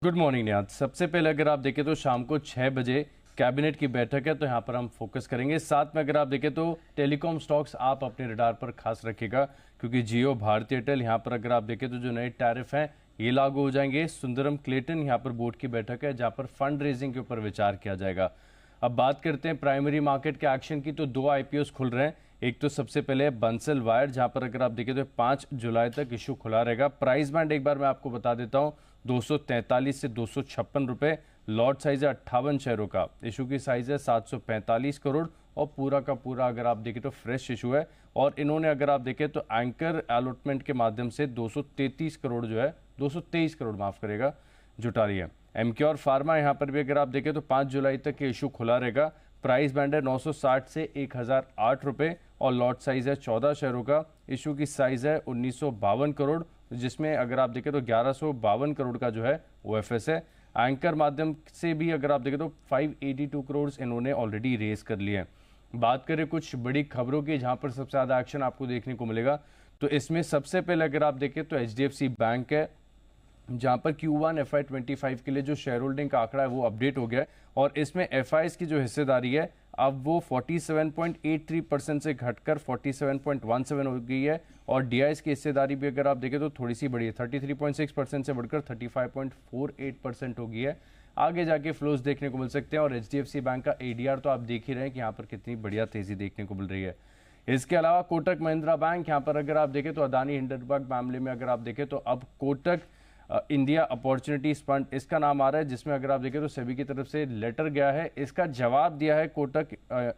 Good morning निहाद। सबसे पहले अगर आप देखें तो शाम को 6 बजे कैबिनेट की बैठक है, तो यहाँ पर हम फोकस करेंगे। साथ में अगर आप देखें तो टेलीकॉम स्टॉक्स आप अपने रडार पर खास रखिएगा, क्योंकि जियो, भारती एयरटेल, यहाँ पर अगर आप देखें तो जो नए टैरिफ हैं ये लागू हो जाएंगे। सुंदरम क्लेटन यहाँ पर बोर्ड की बैठक है, जहाँ पर फंड रेजिंग के ऊपर विचार किया जाएगा। अब बात करते हैं प्राइमरी मार्केट के एक्शन की, तो दो आईपीओस खुल रहे हैं। एक तो सबसे पहले बंसल वायर, जहां पर अगर आप देखें तो 5 जुलाई तक इशू खुला रहेगा। प्राइस बैंड एक बार मैं आपको बता देता हूं, 243 से 256 रुपए। लॉट साइज है 58 शेयरों का। इशू की साइज है 745 करोड़ और पूरा का पूरा अगर आप देखें तो फ्रेश इशू है। और इन्होंने अगर आप देखें तो एंकर अलॉटमेंट के माध्यम से 233 करोड़ जो है, 223 करोड़ माफ करेगा, जुटा रही है। एमक्योर फार्मा यहाँ पर भी अगर आप देखें तो 5 जुलाई तक ये इशू खुला रहेगा। प्राइस बैंड है 960 से 1008 रुपए और लॉट साइज है 14 शेयरों का। इशू की साइज है 1952 करोड़, जिसमें अगर आप देखें तो 1152 करोड़ का जो है ओएफएस है। एंकर माध्यम से भी अगर आप देखें तो 582 करोड़ इन्होंने ऑलरेडी रेज कर लिए हैं। बात करें कुछ बड़ी खबरों की, जहां पर सबसे ज्यादा एक्शन आपको देखने को मिलेगा, तो इसमें सबसे पहले अगर आप देखें तो एचडीएफसी बैंक है, जहां पर Q1 FY25 के लिए जो शेयर होल्डिंग का आंकड़ा है वो अपडेट हो गया है और इसमें एफआईएस की जो हिस्सेदारी है अब वो 47.83% से घटकर 47.17 हो गई है। और डीआईएस की हिस्सेदारी भी अगर आप देखें तो थोड़ी सी बढ़ी है, 33.6% से बढ़कर 35.48% हो गई है। आगे जाके फ्लोज देखने को मिल सकते हैं। और एचडीएफसी बैंक का एडीआर तो आप देख ही रहे हैं कि यहाँ पर कितनी बढ़िया तेजी देखने को मिल रही है। इसके अलावा कोटक महिंद्रा बैंक, यहाँ पर अगर आप देखें तो अदानी हिंडनबर्ग मामले में अगर आप देखें तो अब कोटक इंडिया अपॉर्चुनिटीज फंड इसका नाम आ रहा है, जिसमें अगर आप देखें तो सेबी की तरफ से लेटर गया है। इसका जवाब दिया है कोटक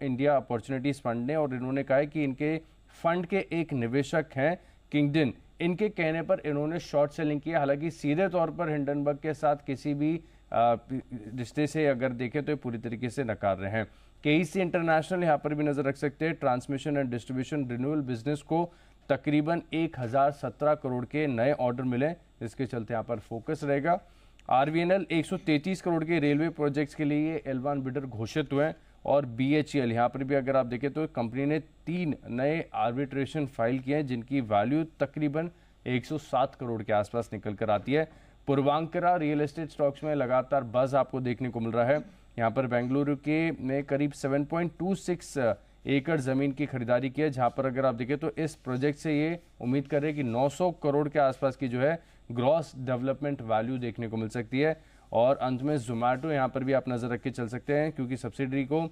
इंडिया अपॉर्चुनिटीज फंड ने और इन्होंने कहा है कि इनके फंड के एक निवेशक हैं किंगडन, इनके कहने पर इन्होंने शॉर्ट सेलिंग की है। हालांकि सीधे तौर पर हिंडनबर्ग के साथ किसी भी रिश्ते से अगर देखें तो पूरी तरीके से नकार रहे हैं। केईसी इंटरनेशनल यहाँ पर भी नजर रख सकते हैं। Transmission and distribution renewal business को तकरीबन 1017 करोड़ के नए ऑर्डर मिले, इसके चलते यहाँ पर फोकस रहेगा। आरवीएनएल 133 करोड़ के रेलवे प्रोजेक्ट्स के लिए L1 बिडर घोषित हुए हैं। और बीएचईएल यहाँ पर भी अगर आप देखें तो कंपनी ने 3 नए आर्बिट्रेशन फाइल किए हैं, जिनकी वैल्यू तकरीबन 107 करोड़ के आसपास निकल कर आती है। पूर्वांकरा रियल एस्टेट स्टॉक्स में लगातार बज आपको देखने को मिल रहा है। यहाँ पर बेंगलुरु के में करीब 7.26 एकड़ जमीन की खरीदारी की है, जहां पर अगर आप देखें तो इस प्रोजेक्ट से ये उम्मीद कर रहे हैं कि 900 करोड़ के आसपास की जो है ग्रॉस डेवलपमेंट वैल्यू देखने को मिल सकती है। और अंत में जोमेटो, यहाँ पर भी आप नजर रख के चल सकते हैं, क्योंकि सब्सिडरी को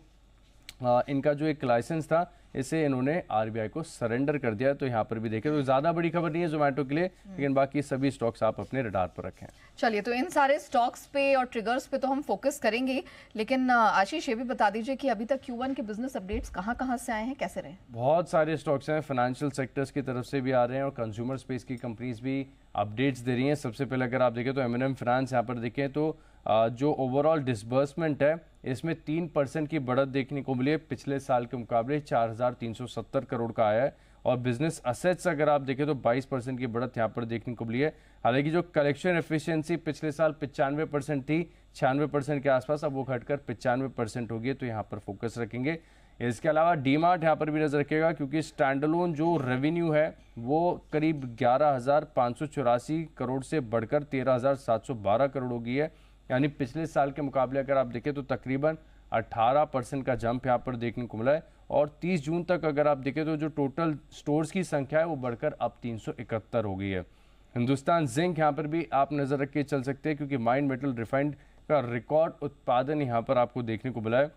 इनका जो एक लाइसेंस था इसे इन्होंने आरबीआई को सरेंडर कर दिया। तो यहाँ पर भी देखें तो ज्यादा बड़ी खबर नहीं है जोमेटो के लिए, लेकिन बाकी सभी स्टॉक्स आप अपने रडार पर रखें। चलिए, तो इन सारे स्टॉक्स पे और ट्रिगर्स पे तो हम फोकस करेंगे, लेकिन आशीष ये भी बता दीजिए कि अभी तक Q1 के बिजनेस अपडेट्स कहाँ से आए हैं, कैसे रहे? बहुत सारे स्टॉक्स हैं, फाइनेंशियल सेक्टर्स की तरफ से भी आ रहे हैं और कंज्यूमर स्पेस की कंपनीज भी अपडेट्स दे रही हैं। सबसे पहले अगर आप देखें तो एम फाइनेंस, यहाँ पर देखें तो जो ओवरऑल डिसबर्समेंट है इसमें 3% की बढ़त देखने को मिली है। पिछले साल के मुकाबले 4370 करोड़ का आया है। और बिजनेस असेट्स अगर आप देखें तो 22% की बढ़त यहाँ पर देखने को मिली है। हालांकि जो कलेक्शन एफिशिएंसी पिछले साल 95% थी, 96% के आसपास, अब वो घटकर 95% हो गई है, तो यहाँ पर फोकस रखेंगे। इसके अलावा डीमार्ट यहाँ पर भी नजर रखेगा, क्योंकि स्टैंडअलोन जो रेवेन्यू है वो करीब 11,584 करोड़ से बढ़कर 13,712 करोड़ हो गई है। यानी पिछले साल के मुकाबले अगर आप देखें तो तकरीबन 18% का जंप यहाँ पर देखने को मिला है। और 30 जून तक अगर आप देखें तो जो टोटल स्टोर्स की संख्या है वो बढ़कर अब 371 हो गई है। हिंदुस्तान जिंक यहाँ पर भी आप नजर रख के चल सकते हैं, क्योंकि माइंड मेटल रिफाइंड का रिकॉर्ड उत्पादन यहाँ पर आपको देखने को मिला है।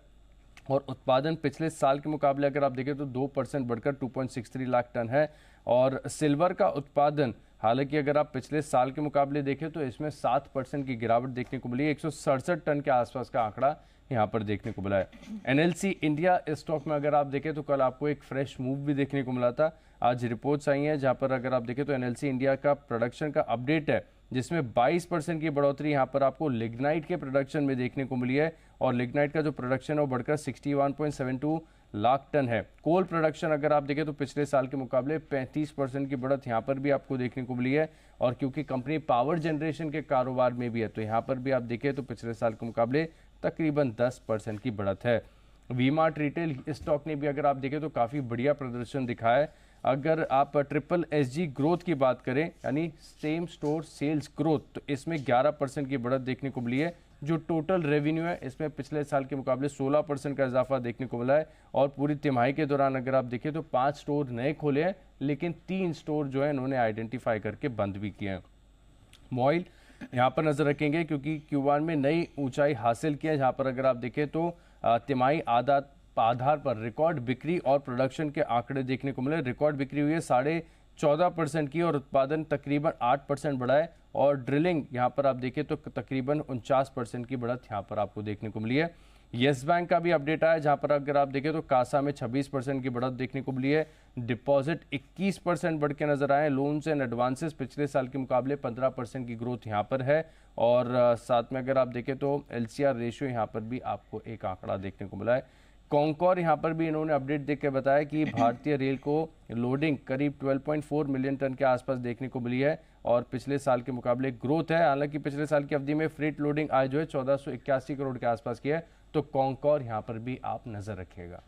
और उत्पादन पिछले साल के मुकाबले अगर आप देखें तो 2% बढ़कर 2.63 लाख टन है। और सिल्वर का उत्पादन, हालांकि अगर आप पिछले साल के मुकाबले देखें तो इसमें 7% की गिरावट देखने को मिली है। 167 टन के आसपास का आंकड़ा यहाँ पर देखने को मिला है। एनएलसी इंडिया स्टॉक में अगर आप देखें तो कल आपको एक फ्रेश मूव भी देखने को मिला था। आज रिपोर्ट्स आई हैं जहाँ पर अगर आप देखें तो एनएलसी इंडिया का प्रोडक्शन का अपडेट है, जिसमें 22% की बढ़ोतरी यहाँ पर आपको लिग्नाइट के प्रोडक्शन में देखने को मिली है। और लिग्नाइट का जो प्रोडक्शन है वो बढ़कर 61.72 लाख टन है। कोल प्रोडक्शन अगर आप देखें तो पिछले साल के मुकाबले 35% की बढ़त यहाँ पर भी आपको देखने को मिली है। और क्योंकि कंपनी पावर जनरेशन के कारोबार में भी है, तो यहाँ पर भी आप देखें तो पिछले साल के मुकाबले तकरीबन 10% की बढ़त है। वी मार्ट रिटेल स्टॉक ने भी अगर आप देखें तो काफ़ी बढ़िया प्रदर्शन दिखाया है। अगर आप ट्रिपल एसजी ग्रोथ की बात करें यानी सेम स्टोर सेल्स ग्रोथ, तो इसमें 11% की बढ़त देखने को मिली है। जो टोटल रेवेन्यू है इसमें पिछले साल के मुकाबले 16% का इजाफा देखने को मिला है। और पूरी तिमाही के दौरान अगर आप देखें तो 5 स्टोर नए खोले हैं, लेकिन 3 स्टोर जो है इन्होंने आइडेंटिफाई करके बंद भी किए हैं। मॉइल यहाँ पर नजर रखेंगे क्योंकि Q1 में नई ऊंचाई हासिल की है, जहाँ पर अगर आप देखें तो तिमाही आधार पर रिकॉर्ड बिक्री और प्रोडक्शन के आंकड़े देखने को मिले। रिकॉर्ड बिक्री हुई है 14.5% की और उत्पादन तकरीबन 8% बढ़ा है। और ड्रिलिंग यहाँ पर आप देखें तो तकरीबन 49% की बढ़त यहाँ पर आपको देखने को मिली है। येस बैंक का भी अपडेट आया, जहाँ पर अगर आप देखें तो कासा में 26% की बढ़त देखने को मिली है। डिपॉजिट 21% बढ़ के नजर आए। लोन्स एंड एडवांसेस पिछले साल के मुकाबले 15% की ग्रोथ यहाँ पर है। और साथ में अगर आप देखें तो LCR रेशियो यहाँ पर भी आपको एक आंकड़ा देखने को मिला है। कॉन्कोर यहाँ पर भी इन्होंने अपडेट देख के बताया कि भारतीय रेल को लोडिंग करीब 12.4 मिलियन टन के आसपास देखने को मिली है और पिछले साल के मुकाबले ग्रोथ है। हालांकि पिछले साल की अवधि में फ्रेट लोडिंग आज जो है 1481 करोड़ के आसपास की है। तो कॉन्कोर यहाँ पर भी आप नजर रखिएगा।